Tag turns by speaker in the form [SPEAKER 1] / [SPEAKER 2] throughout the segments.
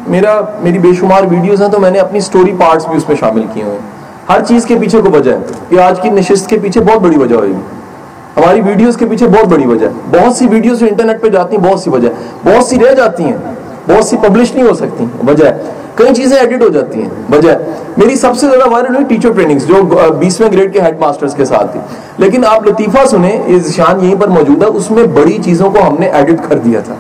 [SPEAKER 1] میری بے شمار ویڈیوز ہیں تو میں نے اپنی سٹوری پارٹس بھی اس میں شامل کیے ہوئے ہیں. ہر چیز کے پیچھے کو وجہ ہے. یہ آج کی نشست کے پیچھے بہت بڑی وجہ ہوئے گی, ہماری ویڈیوز کے پیچھے بہت بڑی وجہ ہے. بہت سی ویڈیوز جو انٹرنیٹ پہ جاتی ہیں بہت سی وجہ ہے, بہت سی رہ جاتی ہیں, بہت سی پبلش نہیں ہو سکتی, وجہ ہے. کئی چیزیں ایڈٹ ہو جاتی ہیں, وجہ ہے. میری سب سے زیادہ وائرل ہوئی ٹیچر ٹریننگز جو 20ویں گریڈ کے ہیڈ ماسٹرز کے ساتھ تھی. لیکن آپ لطیفہ سنیں, یہ ذیشان یہیں پر موجود ہے, اس میں بڑی چیزوں کو ہم نے ایڈٹ کر دیا تھا.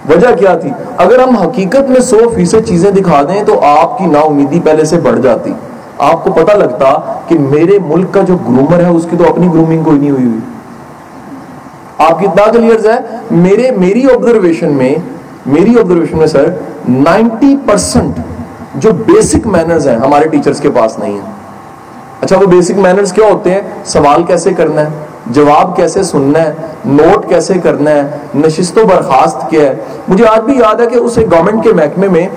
[SPEAKER 1] وجہ کیا تھی؟ اگر ہم حقیقت میں 100% چیزیں دکھا دیں تو آپ کی نا امیدی پہلے سے بڑھ جاتی. آپ کو پتہ لگتا کہ میرے ملک کا جو گرومر ہے اس کی تو اپنی گرومنگ کوئی نہیں ہوئی. آپ کی اتنا کلیئرز ہے. میری آبزرویشن میں سر 90% جو بیسک مینرز ہیں ہمارے ٹیچرز کے پاس نہیں ہیں. اچھا, وہ بیسک مینرز کیا ہوتے ہیں؟ سوال کیسے کرنا ہے, جواب کیسے سننا ہے, نوٹ کیسے کرنا ہے, نشست و برخاست کیا ہے. مجھے آج بھی یاد ہے کہ اس گورنمنٹ کے محکمے میں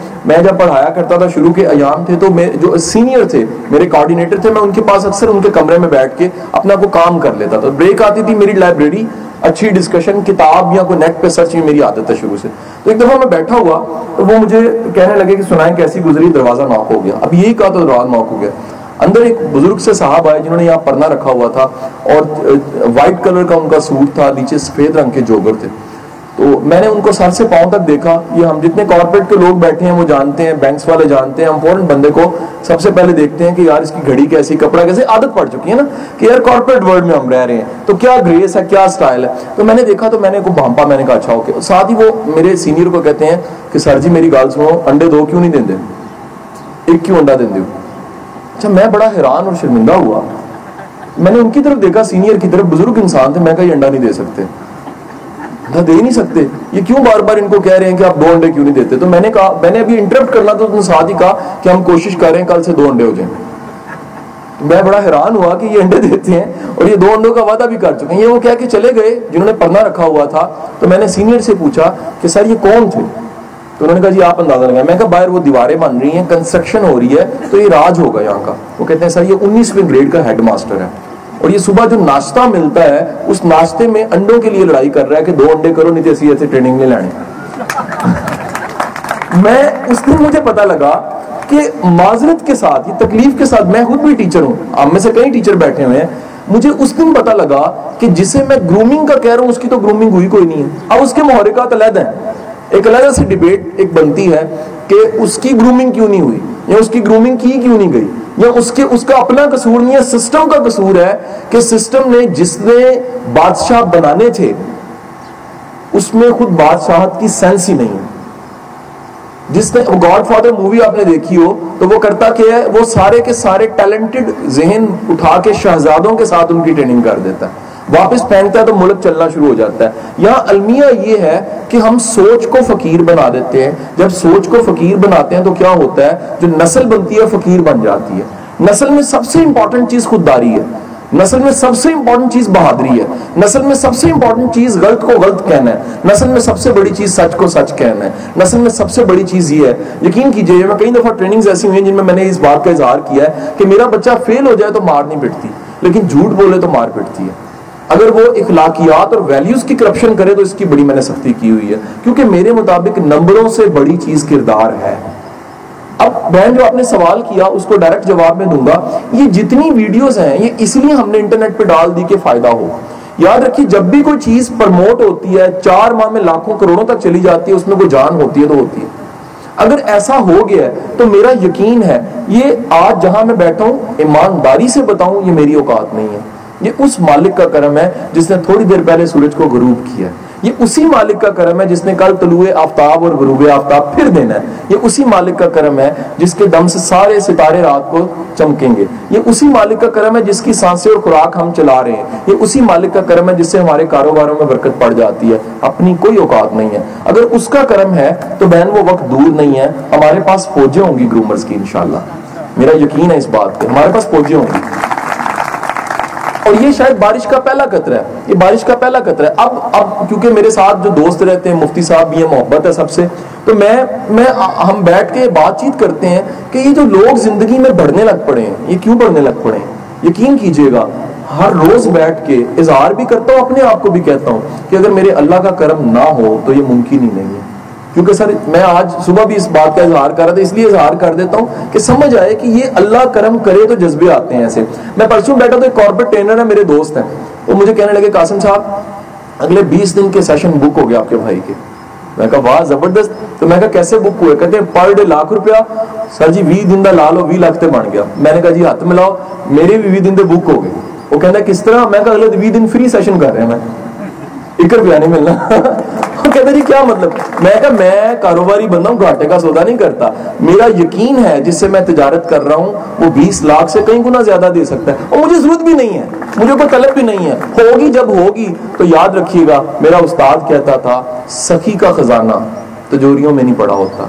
[SPEAKER 1] جب پڑھایا کرتا تھا, شروع کے ایام تھے, تو جو سینئر تھے میرے کوآرڈینیٹر تھے, میں ان کے پاس اکثر ان کے کمرے میں بیٹھ کے اپنا کو کام کر لیتا تھا. بریک آتی تھی, میری لائبریری, اچھی ڈسکشن, کتاب یا کوئی نیٹ پہ سرچ بھی میری عادت ہے شروع سے. تو ایک دفعہ میں بیٹھا ہوا تو وہ مجھے کہنے لگے کہ سنائیں کیسی گزری, دروازہ ناک ہو گیا. اب یہی کہا تو دروازہ ناک ہو گیا. اندر ایک بزرگ سے صاحب آئے جنہوں نے یہاں پرنا رکھا ہوا تھا اور وائٹ کلر کا ان کا سوٹ تھا, نیچے سفید رنگ کے جوگر تھے. تو میں نے ان کو سر سے پاؤں تک دیکھا. یہ ہم جتنے کارپوریٹ کے لوگ بیٹھے ہیں وہ جانتے ہیں, بینکس والے جانتے ہیں, ہم فوراً بندے کو سب سے پہلے دیکھتے ہیں کہ یار اس کی گھڑی کیسی, کپڑا کیسے. عادت پڑ چکی ہے نا کہ یار کارپوریٹ ورلڈ میں ہم رہ رہے ہیں تو کیا گریس ہے, کیا سٹائل ہے. تو میں نے دیکھا تو میں نے کو بھانپا, میں نے کہا اچھا اوکے. ساتھ ہی وہ میرے سینئر کو کہتے ہیں کہ سر جی میری گال سنو, انڈے 2 کیوں نہیں دیندے, ایک کیوں انڈا دیندے ہو. اچھا, میں بڑا حیران اور شرمندہ ہوا. میں نے ان کی طرف دیکھا, سینئر کی طرف, بزرگ انسان تھے. میں کہا یہ انڈا نہیں دے سکتے, دے نہیں سکتے, یہ کیوں بار بار ان کو کہہ رہے ہیں کہ آپ 2 انڈے کیوں نہیں دیتے. تو میں نے کہا, میں نے ابھی انٹرپٹ کرنا تو نے ساتھ ہی کہا کہ ہم کوشش کر رہے ہیں کل سے 2 انڈے ہو جائیں. میں بڑا حیران ہوا کہ یہ انڈے دیتے ہیں اور یہ 2 انڈوں کا وعدہ بھی کر چکے ہیں. یہ وہ کہہ کے چلے گئے جنہوں نے پرنا رکھا ہوا تھا. تو میں نے سینئر سے پوچھا کہ سر یہ کون تھے. تو انہوں نے کہا جی آپ اندازہ لگائیں. میں کہا باہر وہ دیواریں بن رہی ہیں, کنسٹرکشن ہو رہی ہے, تو یہ راج ہوگا یہاں کا. وہ کہتے ہیں سر یہ 19ویں گریڈ کا ہیڈ ماسٹر ہے اور یہ صبح جو ناشتہ ملتا ہے اس ناشتے میں انڈوں کے لیے لڑائی کر رہا ہے کہ 2 انڈے کرو نہیں تو ایسی ایسے ٹریننگ نہیں لینے. میں اس دن مجھے پتا لگا کہ معذرت کے ساتھ, یہ تکلیف کے ساتھ, میں خود بھی ٹیچر ہوں, آپ میں سے کئی ٹیچر بیٹھے ہوئے ہیں, مجھے اس دن پتا لگا کہ جسے میں گرومنگ کا کہہ رہا ہوں اس کی تو گرومنگ ہوئی کوئی نہیں ہے. اب اس کے محرکات علیحدہ ہیں. ایک علیحدہ سے ڈیبیٹ ایک بنتی ہے کہ اس کی گرومنگ کیوں نہیں ہوئی, یا اس کی گرومنگ کی کیوں نہیں گئی, یا اس کا اپنا قصور نہیں ہے, سسٹم کا قصور ہے کہ سسٹم نے جس نے بادشاہ بنانے تھے اس میں خود بادشاہت کی سینس ہی نہیں ہے. جس نے گاڈ فادر مووی آپ نے دیکھی ہو تو وہ کرتا کہ ہے, وہ سارے کے سارے ٹیلنٹڈ ذہن اٹھا کے شہزادوں کے ساتھ ان کی ٹریننگ کر دیتا ہے, واپس پھینکتا ہے تو ملک چلنا شروع ہو جاتا ہے. یہاں المیہ یہ ہے کہ ہم سوچ کو فقیر بنا دیتے ہیں. جب سوچ کو فقیر بناتے ہیں تو کیا ہوتا ہے, جو نسل بنتی ہے فقیر بن جاتی ہے. نسل میں سب سے امپورٹنٹ چیز خودداری ہے, نسل میں سب سے امپورٹنٹ چیز بہادری ہے, نسل میں سب سے امپورٹنٹ چیز غلط کو غلط کہنا ہے, نسل میں سب سے بڑی چیز سچ کو سچ کہنا ہے, نسل میں سب سے بڑی چیز یہ ہے. یقین کیجئے میں کئی دفعہ ٹریننگز ایسی ہوئی ہیں جن میں نے اس بات کا اظہار کیا ہے کہ میرا بچہ فیل ہو جائے تو مار نہیں پٹتی, لیکن جھوٹ بولے تو مار پٹتی ہے. اگر وہ اخلاقیات اور ویلیوز کی کرپشن کرے تو اس کی بڑی میں نے سختی کی ہوئی ہے, کیونکہ میرے مطابق نمبروں سے بڑی چیز کردار ہے. اب بہن جو آپ نے سوال کیا اس کو ڈائریکٹ جواب میں دوں گا. یہ جتنی ویڈیوز ہیں یہ اس لیے ہم نے انٹرنیٹ پہ ڈال دی کہ فائدہ ہو. یاد رکھیے جب بھی کوئی چیز پرموٹ ہوتی ہے 4 ماہ میں لاکھوں کروڑوں تک چلی جاتی ہے, اس میں کوئی جان ہوتی ہے تو ہوتی ہے. اگر ایسا ہو گیا ہے تو میرا یقین ہے یہ آج جہاں میں بیٹھا ہوں, ایمانداری سے بتاؤں یہ میری اوقات نہیں ہے, یہ اس مالک کا کرم ہے جس نے تھوڑی دیر پہلے سورج کو غروب کیا. یہ اسی مالک کا کرم ہے جس نے کل طلوع آفتاب اور غروب آفتاب پھر دینا ہے. یہ اسی مالک کا کرم ہے جس کے دم سے سارے ستارے رات کو چمکیں گے. یہ اسی مالک کا کرم ہے جس کی سانسیں اور خوراک ہم چلا رہے ہیں. یہ اسی مالک کا کرم ہے جس سے ہمارے کاروباروں میں برکت پڑ جاتی ہے. اپنی کوئی اوقات نہیں ہے. اگر اس کا کرم ہے تو بہن وہ وقت دور نہیں ہے, ہمارے پاس فوجیں ہوں گی گرومرز کی انشاءاللہ. میرا یقین ہے اس بات پہ, ہمارے پاس فوجیں ہوں گی. اور یہ شاید بارش کا پہلا قطرہ ہے, یہ بارش کا پہلا قطرہ ہے. اب کیونکہ میرے ساتھ جو دوست رہتے ہیں, مفتی صاحب بھی ہیں, محبت ہے سب سے, تو ہم بیٹھ کے بات چیت کرتے ہیں کہ یہ جو لوگ زندگی میں بڑھنے لگ پڑے ہیں یہ کیوں بڑھنے لگ پڑے ہیں. یقین کیجئے گا ہر روز بیٹھ کے اظہار بھی کرتا ہوں, اپنے آپ کو بھی کہتا ہوں کہ اگر میرے اللہ کا کرم نہ ہو تو یہ ممکن ہی نہیں ہے. کیونکہ سر میں آج صبح بھی اس بات کا اظہار کر رہا تھا، اس لیے اظہار کر دیتا ہوں کہ سمجھ آئے کہ یہ اللہ کرم کرے تو جذبے آتے ہیں ایسے. میں پرسوں بیٹھا تو ایک کارپوریٹ ٹرینر ہے، میرے دوست ہیں، وہ مجھے کہنے لگے قاسم صاحب اگلے 20 دن کے سیشن بک ہو گیا آپ کے بھائی کے. میں کہا واہ زبردست. تو میں کہا کیسے بک ہوئے؟ کہتے ہیں پر ڈے ₹1,00,000. سر جی 20 دن دا لا لو 20 لاکھ تے بن گیا. میں نے کہا جی ہاتھ ملاؤ، میرے بھی 20 دن دے بک ہو گئے. وہ کہنا کس طرح؟ میں کہا اگلے 20 دن فری سیشن کر رہے ہیں، میں ₹1 نہیں ملنا. وہ کہتے جی کیا مطلب؟ میں کہا میں کاروباری بندہ ہوں، گھاٹے کا سودا نہیں کرتا. میرا یقین ہے جس سے میں تجارت کر رہا ہوں وہ 20 لاکھ سے کئی گنا زیادہ دے سکتا ہے، اور مجھے ضرورت بھی نہیں ہے، مجھے کوئی طلب بھی نہیں ہے. ہوگی جب ہوگی تو یاد رکھیے گا، میرا استاد کہتا تھا سخی کا خزانہ تجوریوں میں نہیں پڑا ہوتا،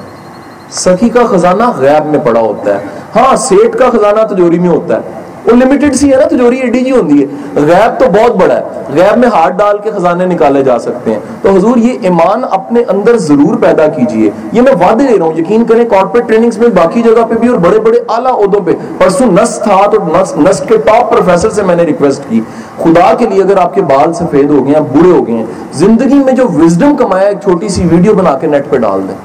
[SPEAKER 1] سخی کا خزانہ غیب میں پڑا ہوتا ہے. ہاں سیٹ کا خزانہ تجوری میں ہوتا ہے، وہ لمیٹڈ سی ہے نا، تجوری ایڈی جی ہوتی ہے. غیب تو بہت بڑا ہے، غیب میں ہاتھ ڈال کے خزانے نکالے جا سکتے ہیں. تو حضور یہ ایمان اپنے اندر ضرور پیدا کیجئے، یہ میں وعدے دے رہا ہوں. یقین کریں کارپوریٹ ٹریننگز میں باقی جگہ پہ بھی اور بڑے بڑے اعلیٰ عہدوں پہ، پرسوں نسٹ تھا تو نسٹ کے ٹاپ پروفیسر سے میں نے ریکویسٹ کی خدا کے لیے اگر آپ کے بال سفید ہو گئے ہیں، بوڑھے ہو گئے ہیں، زندگی میں جو وزڈم کمایا ایک چھوٹی سی ویڈیو بنا کے نیٹ پہ ڈال دیں.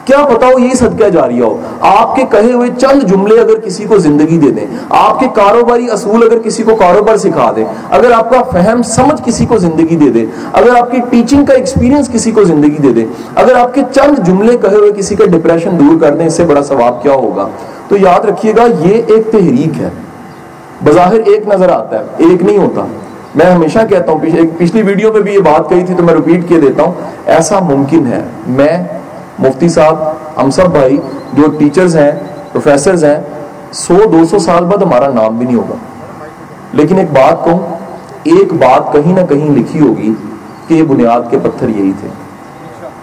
[SPEAKER 1] کیا پتا ہو یہی صدقہ جاریہ ہو. آپ کے کہے ہوئے چند جملے اگر کسی کو زندگی دے دیں، آپ کے کاروباری اصول اگر کسی کو کاروبار سکھا دیں، اگر آپ کا فہم سمجھ کسی کو زندگی دے دے، اگر آپ کی ٹیچنگ کا ایکسپیرینس کسی کو زندگی دے دے، اگر آپ کے چند جملے کہے ہوئے کسی کا ڈپریشن دور کر دیں، اس سے بڑا ثواب کیا ہوگا. تو یاد رکھیے گا یہ ایک تحریک ہے. بظاہر ایک نظر آتا ہے، ایک نہیں ہوتا. میں ہمیشہ کہتا ہوں، پچھلی ویڈیو میں بھی یہ بات کہی تھی تو میں ریپیٹ کیے دیتا ہوں، ایسا ممکن ہے میں، مفتی صاحب، ہم سب بھائی جو ٹیچرز ہیں، پروفیسرز ہیں، 100-200 سال بعد ہمارا نام بھی نہیں ہوگا. لیکن ایک بات کہوں، ایک بات کہیں نہ کہیں لکھی ہوگی کہ یہ بنیاد کے پتھر یہی تھے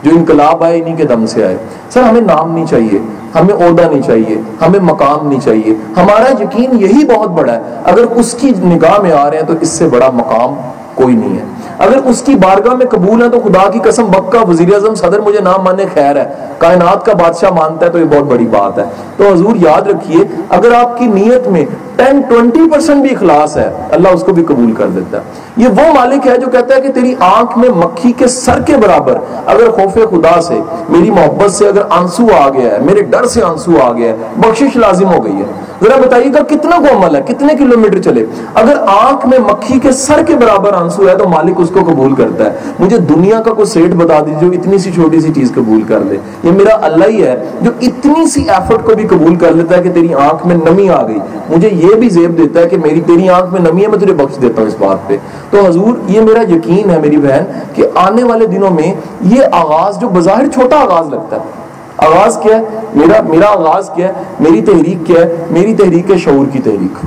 [SPEAKER 1] جو انقلاب آئے انہی کے دم سے آئے. سر ہمیں نام نہیں چاہیے، ہمیں عہدہ نہیں چاہیے، ہمیں مقام نہیں چاہیے. ہمارا یقین یہی بہت بڑا ہے، اگر اس کی نگاہ میں آ رہے ہیں تو اس سے بڑا مقام کوئی نہیں ہے. اگر اس کی بارگاہ میں قبول ہے تو خدا کی قسم بکا وزیر اعظم صدر مجھے نام مانے خیر ہے، کائنات کا بادشاہ مانتا ہے تو یہ بہت بڑی بات ہے. تو حضور یاد رکھیے اگر آپ کی نیت میں 10-20% بھی اخلاص ہے، اللہ اس کو بھی قبول کر دیتا ہے. یہ وہ مالک ہے جو کہتا ہے کہ تیری آنکھ میں مکھی کے سر کے برابر اگر خوف خدا سے، میری محبت سے اگر آنسو آ گیا ہے، میرے ڈر سے آنسو آ گیا ہے، بخشش لازم ہو گئی ہے. ذرا بتائیے گا کتنا کو عمل ہے، کتنے کلومیٹر چلے. اگر آنکھ میں مکھی کے سر کے برابر آنسو ہے تو مالک اس کو قبول کرتا ہے. مجھے دنیا کا کوئی سیٹ بتا دیجیے جو اتنی سی چھوٹی سی چیز قبول کر لے. یہ میرا اللہ ہی ہے جو اتنی سی ایفرٹ کو بھی قبول کر لیتا ہے کہ تیری آنکھ میں نمی آ گئی، مجھے یہ بھی زیب دیتا ہے کہ تیری آنکھ میں نمی ہے، میں تجھے بخش دیتا ہوں اس بات پہ. تو حضور یہ میرا یقین ہے میری بہن کہ آنے والے دنوں میں یہ آغاز جو بظاہر چھوٹا آغاز لگتا ہے، آغاز کیا ہے میرا آغاز کیا ہے، میری تحریک کیا ہے، میری تحریک ہے شعور کی تحریک.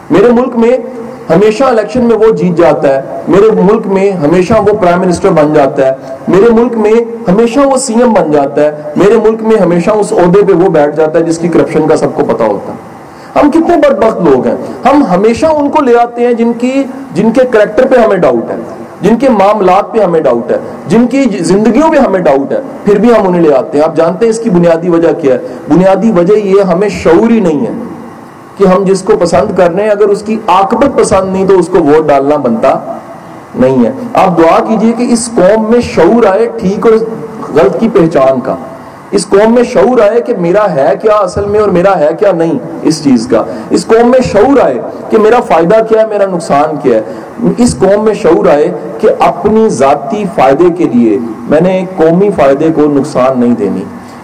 [SPEAKER 1] میرے ملک میں ہمیشہ الیکشن میں وہ جیت جاتا ہے، میرے ملک میں ہمیشہ وہ پرائم منسٹر بن جاتا ہے، میرے ملک میں ہمیشہ وہ سی ایم بن جاتا ہے، میرے ملک میں ہمیشہ اس عہدے پہ وہ بیٹھ جاتا ہے جس کی کرپشن کا سب کو پتا ہوتا ہے. ہم کتنے بدبخت لوگ ہیں، ہم ہمیشہ ان کو لے آتے ہیں جن کے کریکٹر پہ ہمیں ڈاؤٹ ہے، جن کے معاملات پہ ہمیں ڈاؤٹ ہے، جن کی زندگیوں پہ ہمیں ڈاؤٹ ہے، پھر بھی ہم انہیں لے آتے ہیں. آپ جانتے ہیں اس کی بنیادی وجہ کیا ہے؟ بنیادی وجہ یہ ہمیں شعور ہی نہیں ہے کہ ہم جس کو پسند کر رہے ہیں اگر اس کی عاقبت پسند نہیں تو اس کو ووٹ ڈالنا بنتا نہیں ہے. آپ دعا کیجئے کہ اس قوم میں شعور آئے ٹھیک اور غلط کی پہچان کا. اس قوم میں شعور آئے کہ میرا ہے کیا اصل میں اور میرا ہے کیا نہیں اس چیز کا. اس قوم میں شعور آئے کہ میرا فائدہ کیا ہے، میرا نقصان کیا ہے. اس قوم میں شعور آئے کہ اپنی ذاتی فائدے کے لیے میں نے قومی فائدے کو نقصان نہیں دینی.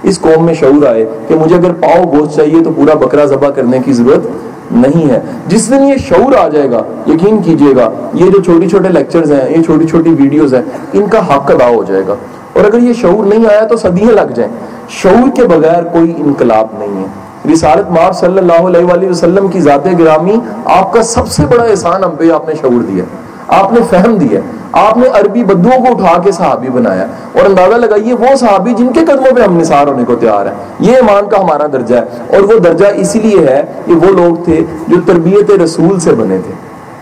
[SPEAKER 1] اس قوم میں شعور آئے کہ مجھے اگر پاؤ گوشت چاہیے تو پورا بکرا ذبح کرنے کی ضرورت نہیں ہے. جس دن یہ شعور آ جائے گا یقین کیجئے گا یہ جو چھوٹی چھوٹے لیکچرز ہیں، یہ چھوٹی چھوٹی ویڈیوز ہیں، ان کا حق ادا ہو جائے گا. اور اگر یہ شعور نہیں آیا تو صدیاں لگ جائیں. شعور کے بغیر کوئی انقلاب نہیں ہے. رسالت مآب صلی اللہ علیہ وآلہ وسلم کی ذات گرامی، آپ کا سب سے بڑا احسان ہم پہ آپ نے شعور دیا، آپ نے فہم دیا، آپ نے عربی بدوؤں کو اٹھا کے صحابی بنایا. اور اندازہ لگائیے وہ صحابی جن کے قدموں پہ ہم نثار ہونے کو تیار ہیں. یہ ایمان کا ہمارا درجہ ہے، اور وہ درجہ اسی لیے ہے کہ وہ لوگ تھے جو تربیت رسول سے بنے تھے،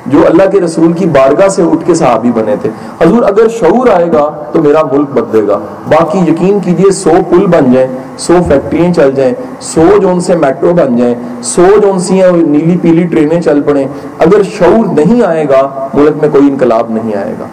[SPEAKER 1] جو اللہ کے رسول کی بارگاہ سے اٹھ کے صحابی بنے تھے. حضور اگر شعور آئے گا تو میرا ملک بدلے گا. باقی یقین کیجئے 100 پل بن جائیں، 100 فیکٹریاں چل جائیں، 100 جو ان سے میٹرو بن جائیں، 100 جو ان سے نیلی پیلی ٹرینیں چل پڑیں، اگر شعور نہیں آئے گا ملک میں کوئی انقلاب نہیں آئے گا.